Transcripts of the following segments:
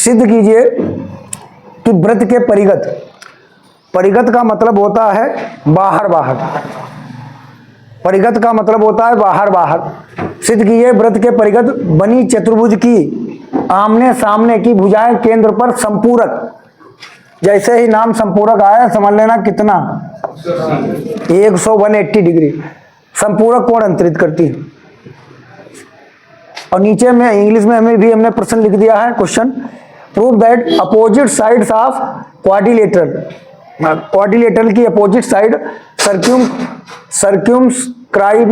सिद्ध कीजिए कि वृत्त के परिगत, परिगत का मतलब होता है बाहर बाहर, परिगत का मतलब होता है बाहर बाहर। सिद्ध कीजिए वृत्त के परिगत बनी चतुर्भुज की आमने सामने की भुजाएं केंद्र पर संपूरक, जैसे ही नाम संपूरक आया समझ लेना कितना 180 डिग्री संपूरक कोण अंतरित करती है। और नीचे में इंग्लिश में हमने प्रश्न लिख दिया है question, prove that opposite sides of quadrilateral, quadrilateral की अपोजिट साइड सर्क्यूमस्क्राइब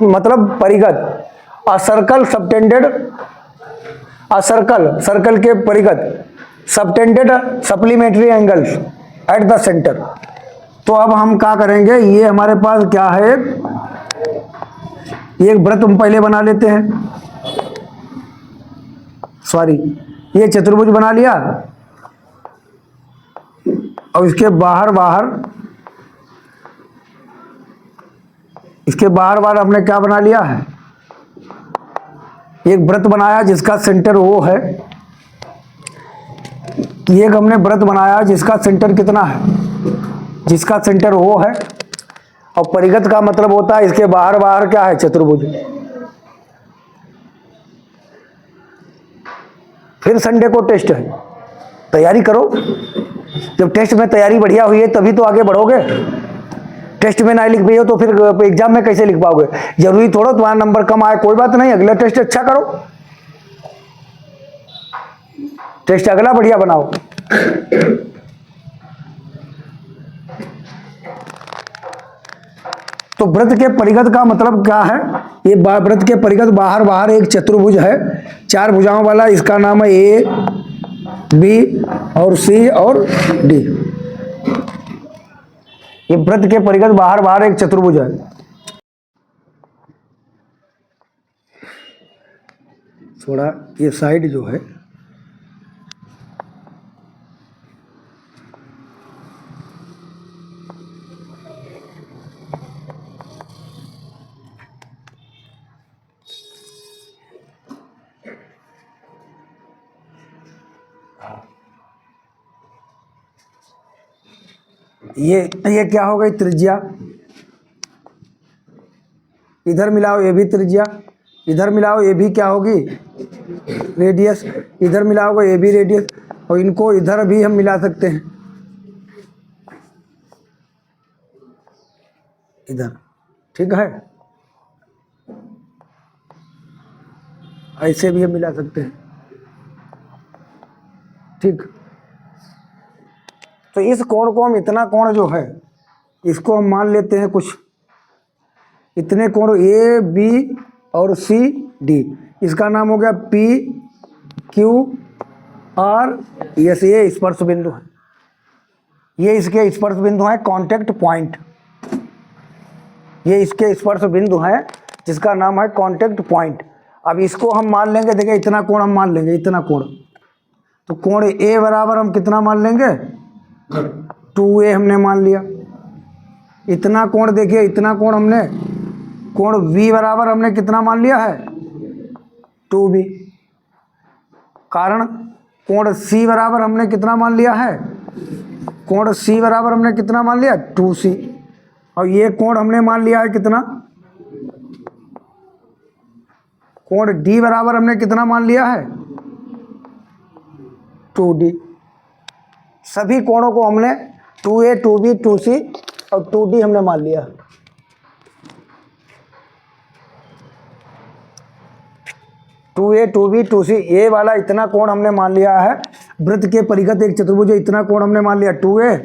मतलब परिगत, a circle subtended, a circle के परिगत subtended supplementary angles at the centre. तो अब हम क्या करेंगे, ये हमारे पास क्या है, एक वृत्त हम पहले बना लेते हैं, सॉरी ये चतुर्भुज बना लिया और इसके बाहर बाहर हमने क्या बना लिया है, एक वृत्त बनाया जिसका सेंटर वो है, एक हमने वृत्त बनाया जिसका सेंटर कितना है, जिसका सेंटर वो है, और परिगत का मतलब होता है इसके बाहर बाहर क्या है, चतुर्भुज। फिर संडे को टेस्ट है, तैयारी करो, जब टेस्ट में तैयारी बढ़िया हुई है तभी तो आगे बढ़ोगे। टेस्ट में ना लिख पाई हो तो फिर एग्जाम में कैसे लिख पाओगे। जरूरी थोड़ा तुम्हारा नंबर कम आए, कोई बात नहीं, अगला टेस्ट अच्छा करो, टेस्ट अगला बढ़िया बनाओ। तो वृत्त के परिगत का मतलब क्या है, ये वृत्त के परिगत बाहर बाहर एक चतुर्भुज है, चार भुजाओं वाला, इसका नाम है ए बी और सी और डी। ये वृत्त के परिगत बाहर बाहर एक चतुर्भुज है। थोड़ा ये साइड जो है ये क्या हो गई, त्रिज्या, इधर मिलाओ ये भी त्रिज्या, इधर मिलाओ ये भी क्या होगी, रेडियस, इधर मिलाओगे ये भी रेडियस, और इनको इधर भी हम मिला सकते हैं, इधर, ठीक है, ऐसे भी हम मिला सकते हैं, ठीक। तो इस कोण को हम, इतना कोण जो है इसको हम मान लेते हैं कुछ, इतने कोण ए बी और सी डी, इसका नाम हो गया पी क्यू आर एस। ये स्पर्श बिंदु है, ये इसके स्पर्श बिंदु हैं, कांटेक्ट पॉइंट, ये इसके स्पर्श बिंदु हैं जिसका नाम है कांटेक्ट पॉइंट। अब इसको हम मान लेंगे, देखिए इतना कोण हम मान लेंगे, इतना कोण, तो कोण ए बराबर हम कितना मान लेंगे, 2a हमने मान लिया। इतना कोण देखिए, इतना कोण हमने, कोण v बराबर हमने कितना मान लिया है, 2b। कारण कोण c बराबर हमने कितना मान लिया है, कोण c बराबर हमने कितना मान लिया, 2c। और ये कोण हमने मान लिया है कितना, कोण d बराबर हमने कितना मान लिया है, 2d। सभी कोणों को हमने 2a 2b 2c और 2d हमने मान लिया। टू ए 2b 2c, ये वाला इतना कोण हमने मान लिया है, वृत्त के परिगत एक चतुर्भुज है, इतना कोण हमने मान लिया 2a,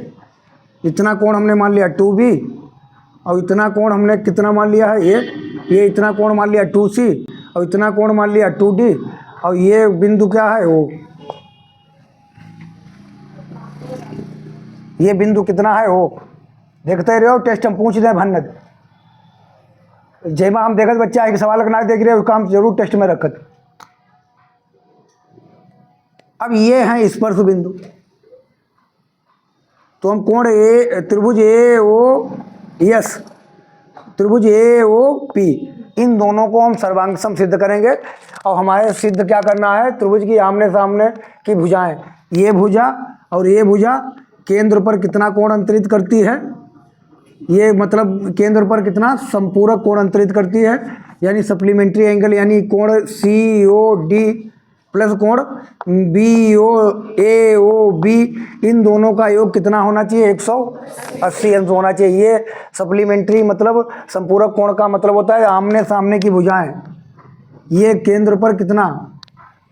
इतना कोण हमने मान लिया 2b, और इतना कोण हमने कितना मान लिया है, ये इतना कोण मान लिया 2c, और इतना कोण मान लिया 2d, और ये बिंदु क्या है, वो ये बिंदु कितना है, वो देखते रहो, टेस्ट हम पूछ रहे हैं भन्नत, जयमा हम देखत बच्चा एक सवाल ना देख रहे उसका हम जरूर टेस्ट में रखत। अब ये हैं स्पर्श बिंदु, तो हम कोण ए, त्रिभुज ए ओ यस, त्रिभुज ए ओ पी, इन दोनों को हम सर्वांग सम सिद्ध करेंगे। और हमारे सिद्ध क्या करना है, त्रिभुज की आमने सामने की भुजाएं, ये भुजा और ये भुजा केंद्र पर कितना कोण अंतरित करती है, ये मतलब केंद्र पर कितना संपूरक कोण अंतरित करती है, यानी सप्लीमेंट्री एंगल, यानी कोण COD प्लस कोण BOAOB, इन दोनों का योग कितना होना चाहिए, 180 अंश होना चाहिए। ये सप्लीमेंट्री मतलब संपूरक कोण का मतलब होता है आमने सामने की भुजाएं, ये केंद्र पर कितना,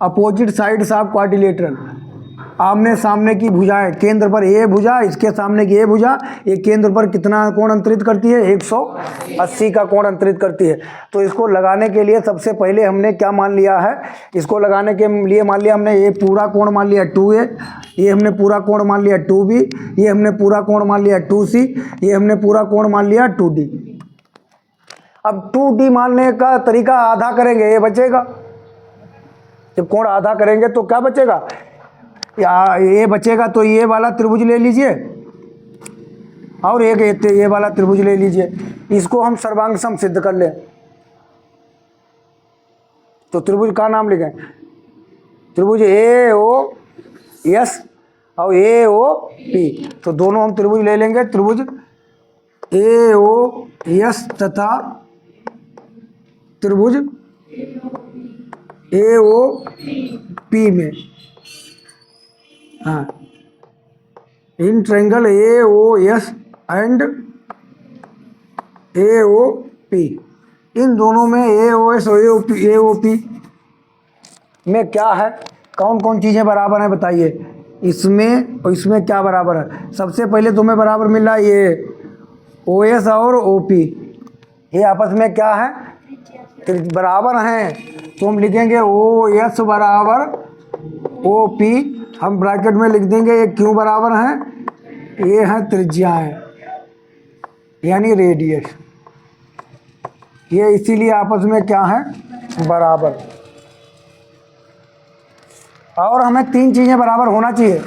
अपोजिट साइड्स ऑफ क्वाड्रिलेटरल, आमने सामने की भुजाएं, केंद्र पर ये भुजा, इसके सामने की ये भुजा, ये केंद्र पर कितना कोण अंतरित करती है, 180 का कोण अंतरित करती है। तो इसको लगाने के लिए सबसे पहले हमने क्या मान लिया है, इसको लगाने के लिए मान लिया हमने ये पूरा कोण मान लिया 2A, ये हमने पूरा कोण मान लिया 2B, ये हमने पूरा कोण मान लिया 2C, ये हमने पूरा कोण मान लिया 2D। अब 2D मानने का तरीका आधा करेंगे, ये बचेगा, जब कोण आधा करेंगे तो क्या बचेगा, ये बचेगा, तो ये वाला त्रिभुज ले लीजिए और एक ये वाला त्रिभुज ले लीजिए, इसको हम सर्वांग सम सिद्ध कर लें। तो त्रिभुज का नाम लिखें, त्रिभुज AOS और AOP। तो दोनों हम त्रिभुज ले लेंगे, त्रिभुज AOS तथा त्रिभुज AOP में, हाँ, in triangle AOS and AOP, इन दोनों में AOS और AOP में क्या है, कौन कौन चीज़ें बराबर हैं बताइए, इसमें और इसमें क्या बराबर है। सबसे पहले तुम्हें बराबर मिल रहा है ये OS और OP, ये आपस में क्या है, बराबर हैं, तो हम लिखेंगे OS बराबर OP, हम ब्रैकेट में लिख देंगे ये क्यों बराबर हैं, ये हैं त्रिज्याएं यानी रेडियस, ये इसीलिए आपस में क्या है, बराबर। और हमें तीन चीज़ें बराबर होना चाहिए,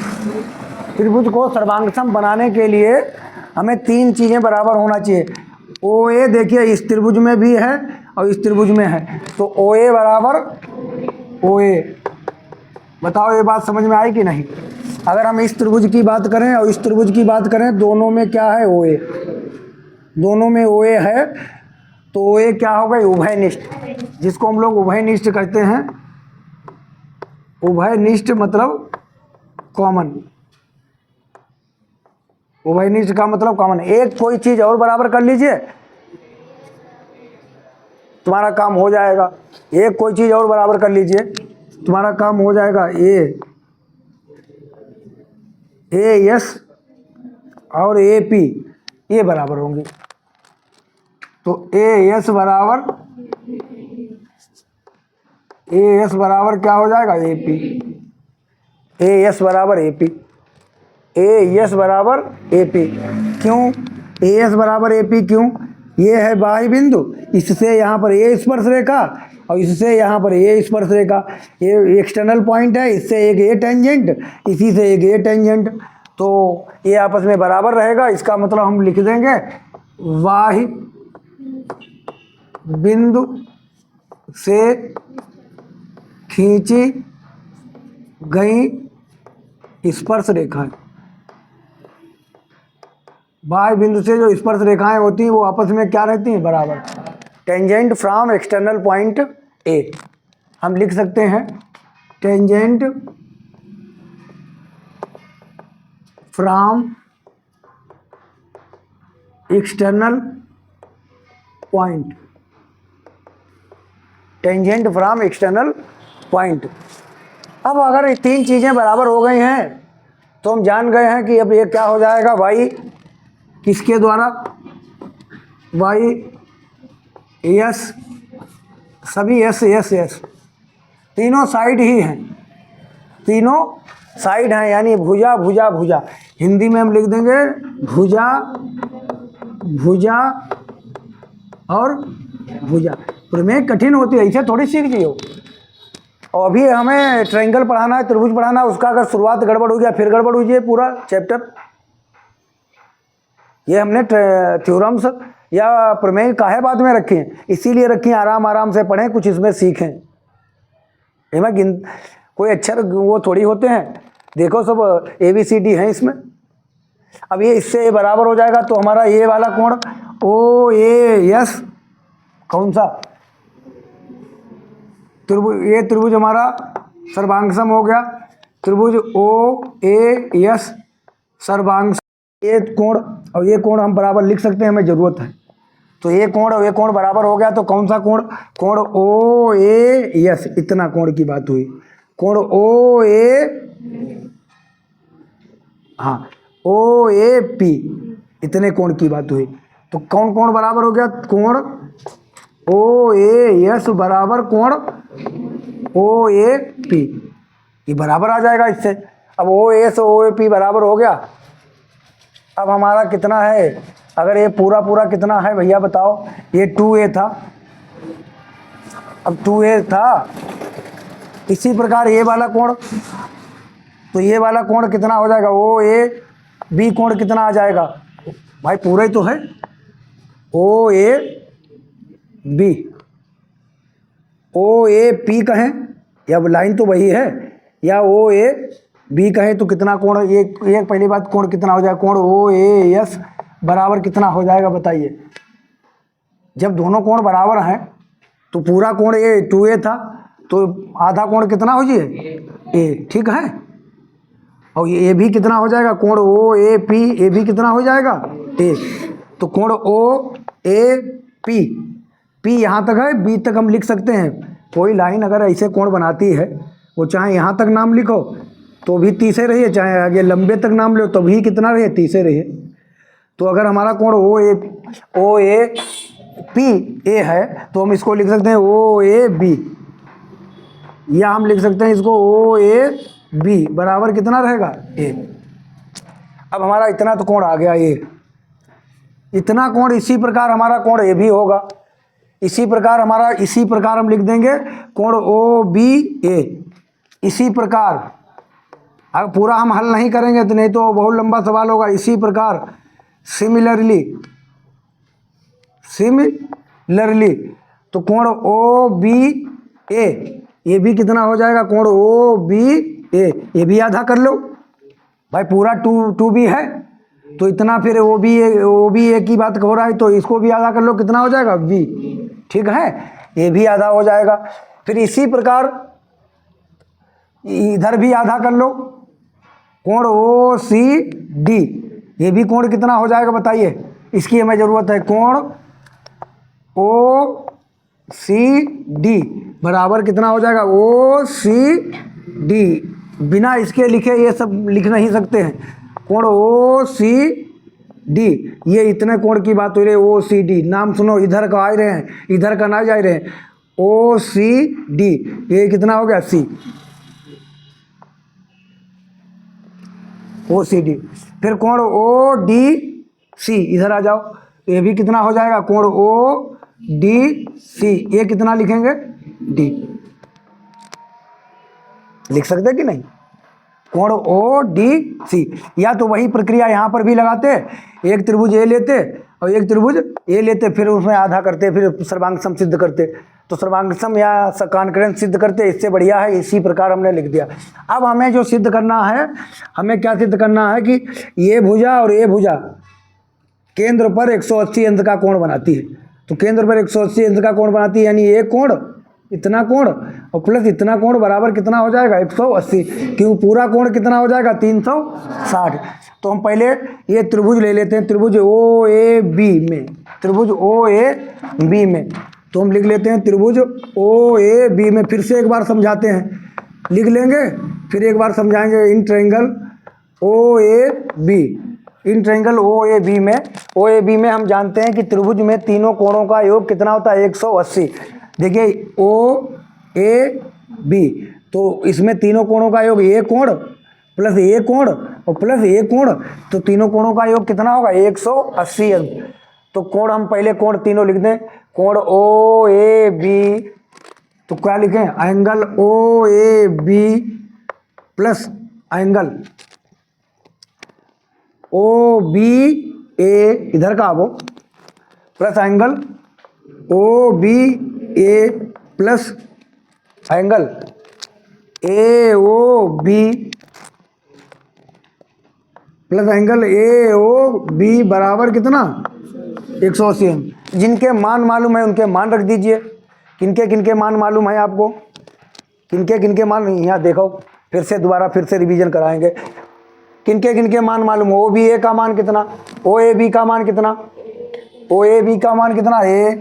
त्रिभुज को सर्वांगसम बनाने के लिए हमें तीन चीज़ें बराबर होना चाहिए। OA देखिए इस त्रिभुज में भी है और इस त्रिभुज में है, तो OA बराबर OA, बताओ ये बात समझ में आई कि नहीं। अगर हम इस त्रिभुज की बात करें और इस त्रिभुज की बात करें, दोनों में क्या है, OA, दोनों में OA है, तो OA क्या होगा, उभयनिष्ठ, जिसको हम लोग उभयनिष्ठ कहते हैं। उभयनिष्ठ मतलब कॉमन, उभयनिष्ठ का मतलब कॉमन। एक कोई चीज़ और बराबर कर लीजिए, तुम्हारा काम हो जाएगा। एक कोई चीज़ और बराबर कर लीजिए, तुम्हारा काम हो जाएगा। AS और AP ये बराबर होंगे, तो AS बराबर क्या हो जाएगा, AP, AS बराबर AP, AS बराबर AP। क्यों AS बराबर AP, क्यों, ये है बाह्य बिंदु, इससे यहाँ पर A स्पर्श रेखा और इससे यहाँ पर A स्पर्श रेखा, ये एक्सटर्नल पॉइंट है, इससे एक A टेंजेंट, इसी से एक A टेंजेंट, तो ये आपस में बराबर रहेगा। इसका मतलब हम लिख देंगे बाह्य बिंदु से खींची गई स्पर्श रेखाएं, बाह्य बिंदु से जो स्पर्श रेखाएं होती हैं वो आपस में क्या रहती हैं, बराबर। Tangent from external point A, हम लिख सकते हैं tangent from external point, tangent from external point. अब अगर ये तीन चीज़ें बराबर हो गई हैं तो हम जान गए हैं कि अब ये क्या हो जाएगा, y किसके द्वारा, y S, सभी S तीनों साइड ही हैं, तीनों साइड हैं, यानी भुजा भुजा भुजा, हिंदी में हम लिख देंगे भुजा भुजा और भुजा। प्रमेय कठिन होती है, इसे थोड़ी सीख लियो। और अभी हमें ट्रायंगल पढ़ाना है, त्रिभुज पढ़ाना है, उसका अगर शुरुआत गड़बड़ हो गया फिर गड़बड़ हो जाए पूरा चैप्टर। ये हमने थ्योरम्स या प्रमेय काहे बाद में रखे हैं? इसीलिए रखी हैं आराम आराम से पढ़ें, कुछ इसमें सीखें। इनमें कोई अक्षर वो थोड़ी होते हैं, देखो सब ABCD हैं इसमें। अब ये इससे ये बराबर हो जाएगा तो हमारा ये वाला कोण OAS कौन सा त्रिभुज, ये त्रिभुज हमारा सर्वांग सम हो गया, त्रिभुज OAS सर्वांग सम। ये कोण और ये कोण हम बराबर लिख सकते हैं, हमें जरूरत है। तो ये कोण और ये कोण बराबर हो गया तो कौन सा कोण? कोण OAS, इतना कोण की बात हुई। कोण OAP, इतने कोण की बात हुई। तो कौन कोण बराबर हो गया? कोण OAS बराबर कोण OAP, ये बराबर आ जाएगा इससे। अब OAS OAP बराबर हो गया। अब हमारा कितना है? अगर ये पूरा पूरा कितना है भैया बताओ? ये 2A था, अब 2A था। इसी प्रकार ये वाला कोण, तो ये वाला कोण कितना हो जाएगा? OAB कोण कितना आ जाएगा भाई? पूरा ही तो है OAB। OAP कहें या लाइन तो वही है, या OAB कहें तो कितना कोण? ये पहली बात, कोण कितना हो जाएगा? कोण OAS बराबर कितना हो जाएगा बताइए? जब दोनों कोण बराबर हैं तो पूरा कोण ये 2A था, तो आधा कोण कितना हो जाए? A, ठीक है। और ये भी कितना हो जाएगा? कोण OAP, ये भी कितना हो जाएगा? A। तो कोण OAP, P यहाँ तक है, B तक हम लिख सकते हैं। कोई लाइन अगर ऐसे कोण बनाती है, वो चाहे यहाँ तक नाम लिखो तो भी 30 रहिए, चाहे आगे लंबे तक नाम लो तो भी कितना रहे? 30 रहिए। तो अगर हमारा कोण OAP A है तो हम इसको लिख सकते हैं OAB, या हम लिख सकते हैं इसको OAB बराबर कितना रहेगा? A। अब हमारा इतना तो कोण आ गया A, इतना कोण। इसी प्रकार हमारा कोण A भी होगा। इसी प्रकार हम लिख देंगे कोण OBA। इसी प्रकार अब पूरा हम हल नहीं करेंगे तो नहीं तो बहुत लंबा सवाल होगा। इसी प्रकार सिमिलरली तो कोण OBA, ये भी कितना हो जाएगा? कोण OBA, ये भी आधा कर लो भाई, पूरा 2B है तो इतना, फिर OBA की बात हो रहा है तो इसको भी आधा कर लो, कितना हो जाएगा? B, ठीक है, ये भी आधा हो जाएगा। फिर इसी प्रकार इधर भी आधा कर लो, कोण OCD, ये भी कोण कितना हो जाएगा बताइए? इसकी हमें ज़रूरत है। कोण OCD बराबर कितना हो जाएगा? OCD, बिना इसके लिखे ये सब लिख नहीं सकते हैं। कोण OCD, ये इतने कोण की बात हो रही है। OCD नाम सुनो, इधर का आ रहे हैं, इधर का ना जा रहे हैं। OCD, ये कितना हो गया? C, OCD। फिर कोण ODC, इधर आ जाओ, ये भी कितना हो जाएगा? कोण ODC, ये कितना लिखेंगे? D, लिख सकते कि नहीं? कोण ODC, या तो वही प्रक्रिया यहाँ पर भी लगाते, एक त्रिभुज A लेते और एक त्रिभुज A लेते, फिर उसमें आधा करते, फिर सर्वांग सम सिद्ध करते, तो सर्वांग सम या कॉन्करेंस सिद्ध करते। इससे बढ़िया है इसी प्रकार हमने लिख दिया। अब हमें जो सिद्ध करना है, हमें क्या सिद्ध करना है कि ये भुजा और ये भुजा केंद्र पर 180 अंश का कोण बनाती है। तो केंद्र पर 180 अंश का कोण बनाती है, यानी ये कोण, इतना कोण और प्लस इतना कोण बराबर कितना हो जाएगा? 180, क्यों? पूरा कोण कितना हो जाएगा? 360। तो हम पहले ये त्रिभुज ले लेते हैं, त्रिभुज OAB में, तो हम लिख लेते हैं त्रिभुज OAB में। फिर से एक बार समझाते हैं, लिख लेंगे फिर एक बार समझाएंगे। इन ट्रायंगल OAB में हम जानते हैं कि त्रिभुज में तीनों कोणों का योग कितना होता है? 180। देखिए OAB, तो इसमें तीनों कोणों का योग, ये कोण प्लस ये कोण और प्लस ये कोण, तो तीनों कोणों का योग कितना होगा? 180 अंश। तो कोण हम पहले कोण तीनों लिख दें। कोण OAB, तो क्या लिखें? Angle OAB plus angle OBA, इधर का वो, plus angle O B A plus angle A O B plus angle A O B बराबर कितना 180। जिनके मान मालूम है उनके मान रख दीजिए। किनके किनके मान मालूम है आपको? किनके किनके मान यहाँ देखो, फिर से दोबारा फिर से रिवीजन कराएंगे। किनके किनके मान मालूम? ओ बी ए का मान कितना, ओ ए बी का मान कितना, ओ ए बी का मान कितना ए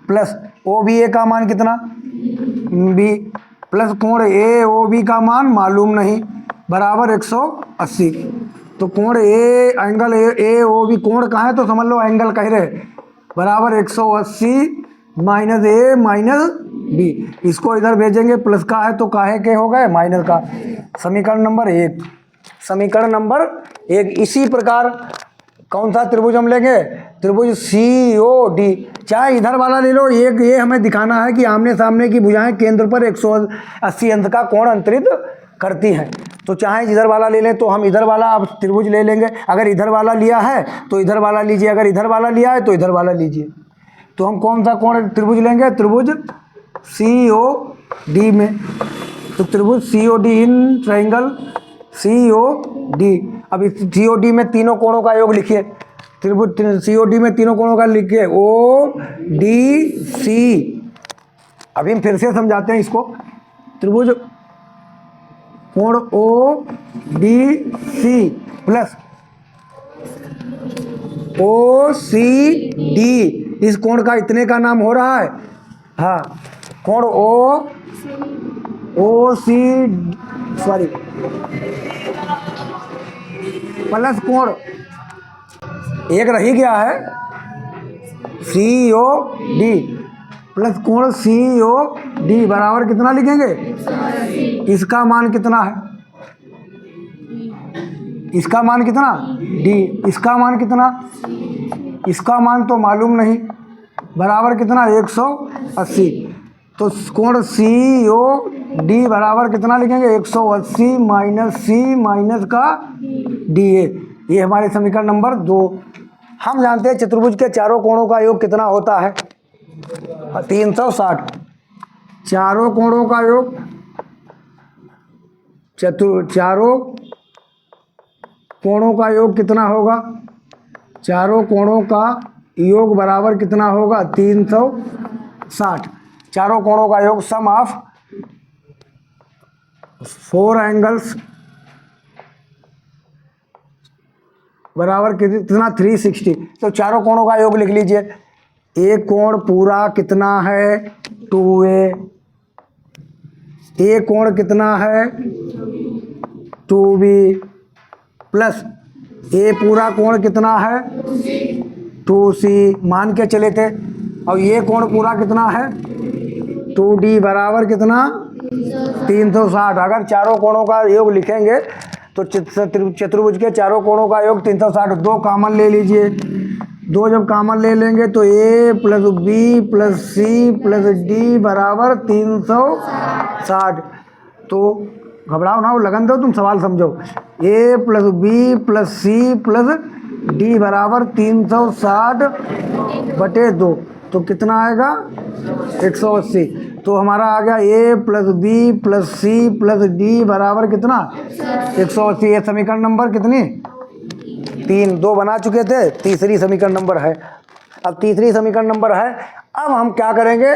प्लस ओ बी ए का मान कितना बी प्लस कोण ए ओ बी का मान मालूम नहीं बराबर 180। तो कोण A angle A O B कोण कहाँ है तो समझ लो एंगल कह रहे बराबर 180 माइनस ए माइनस बी। इसको इधर भेजेंगे प्लस का है तो काहे के हो गए माइनस का। समीकरण नंबर 1, समीकरण नंबर 1। इसी प्रकार कौन सा त्रिभुज हम लेंगे? त्रिभुज सी ओ डी। चाहे इधर वाला ले लो, एक ये हमें दिखाना है कि आमने सामने की भुजाएं केंद्र पर 180 अंश का कोण अंतरित करती हैं। तो चाहे इधर वाला ले लें तो हम इधर वाला अब त्रिभुज ले लेंगे। अगर इधर वाला लिया है तो इधर वाला लीजिए, अगर इधर वाला लिया है तो इधर वाला लीजिए। तो हम कौन सा कोण त्रिभुज लेंगे? त्रिभुज सी ओ डी में। तो त्रिभुज C O D in triangle C O D. अब इस सी ओ डी में तीनों कोणों का योग लिखिए। त्रिभुज सी ओ डी में तीनों कोणों का लिखिए ओ डी सी। अभी हम फिर से समझाते हैं इसको। त्रिभुज कोण O D C plus O C D. इस कोण का इतने का नाम हो रहा है हाँ कोण ओ सी सॉरी प्लस कोण एक रही गया है सी ओ डी प्लस कोण सी ओ डी बराबर कितना लिखेंगे? इसका मान कितना है? इसका मान कितना डी। इसका मान कितना? इसका मान तो मालूम नहीं बराबर कितना 180। तो कोण सी ओ डी बराबर कितना लिखेंगे? 180 माइनस सी माइनस का डी ए। ये हमारे समीकरण नंबर 2। हम जानते हैं चतुर्भुज के चारों कोणों का योग कितना होता है? 360। चारों कोणों का योग चारों कोणों का योग कितना होगा? चारों कोणों का योग बराबर कितना होगा? 360। चारों कोणों का योग सम ऑफ 4 एंगल्स बराबर कितना 360। तो चारों कोणों का योग लिख लीजिए। एक कोण पूरा कितना है 2a। एक कोण कितना है 2b प्लस ए पूरा कोण कितना है 2c मान के चले थे। और ये कोण पूरा कितना है 2d बराबर कितना 360। अगर चारों कोणों का योग लिखेंगे तो चतुर्भुज के चारों कोणों का योग 360। 2 कॉमन ले लीजिए। 2 जब कॉमन ले लेंगे तो A plus B plus C plus D बराबर 360। तो घबराओ ना, लगन दो, तुम सवाल समझो। A plus B plus C plus D बराबर 360/2। तो कितना आएगा 180। तो हमारा आ गया A plus B plus C plus D बराबर कितना 180। ये समीकरण नंबर कितनी 3। 2 बना चुके थे, तीसरी समीकरण नंबर है। अब तीसरी समीकरण नंबर है। अब हम क्या करेंगे,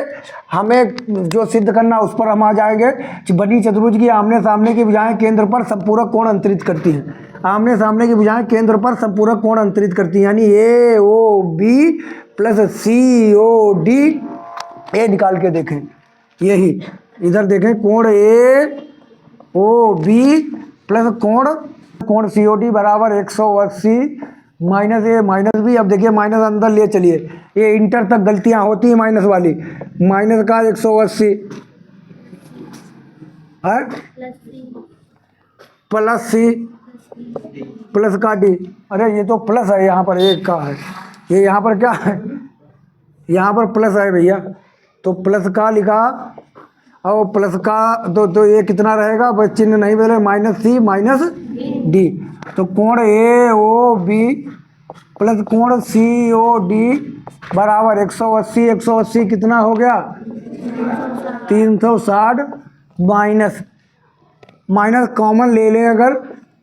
हमें जो सिद्ध करना उस पर हम आ जाएंगे कि बनी चतुर्भुज की आमने सामने की भुजाएं केंद्र पर संपूरक कोण अंतरित करती हैं। आमने सामने की भुजाएं केंद्र पर संपूरक कोण अंतरित करती हैं, यानी ए ओ बी प्लस सी ओ डी। ए निकाल के देखें, यही इधर देखें कोण ए ओ बी प्लस कोण सी ओ डी बराबर 180 माइनस ए माइनस बी। अब देखिए माइनस अंदर ले चलिए, ये इंटर तक गलतियां होती हैं माइनस वाली। माइनस का 180 है प्लस सी प्लस का डी। अरे ये तो प्लस है, यहाँ पर एक का है, ये यहाँ पर क्या है, यहाँ पर प्लस है भैया। तो प्लस का लिखा और प्लस का तो ये कितना रहेगा, बस चिन्ह नहीं बदले, माइनस सी माइनस डी। तो कोण ए ओ बी प्लस कोण सी ओ डी बराबर 180, 180 कितना हो गया 360 माइनस माइनस कॉमन ले लें अगर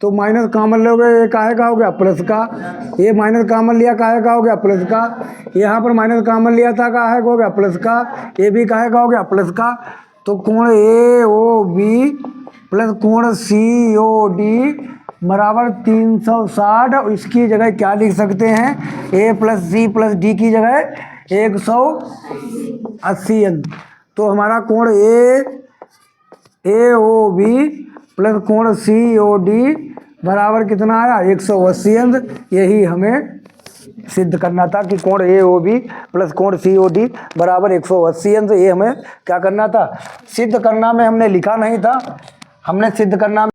तो माइनस कॉमन लोगे ये काहे का हो गया प्लस का, ये माइनस कॉमन लिया काहे का हो गया प्लस का, यहाँ पर माइनस कॉमन लिया था काहे का हो गया प्लस का, ये भी काहे का हो गया प्लस का। तो कोण ए ओ बी प्लस कोण सी ओ डी बराबर 360। इसकी जगह क्या लिख सकते हैं, ए प्लस सी प्लस डी की जगह 180 अंक। तो हमारा कोण ए ओ बी प्लस कोण सी ओ डी बराबर कितना आया 180 अंक। यही हमें सिद्ध करना था कि कोण ए ओ बी प्लस कोण सी ओ डी बराबर 180 अंक। ये हमें क्या करना था, सिद्ध करना में हमने लिखा नहीं था, हमने सिद्ध करना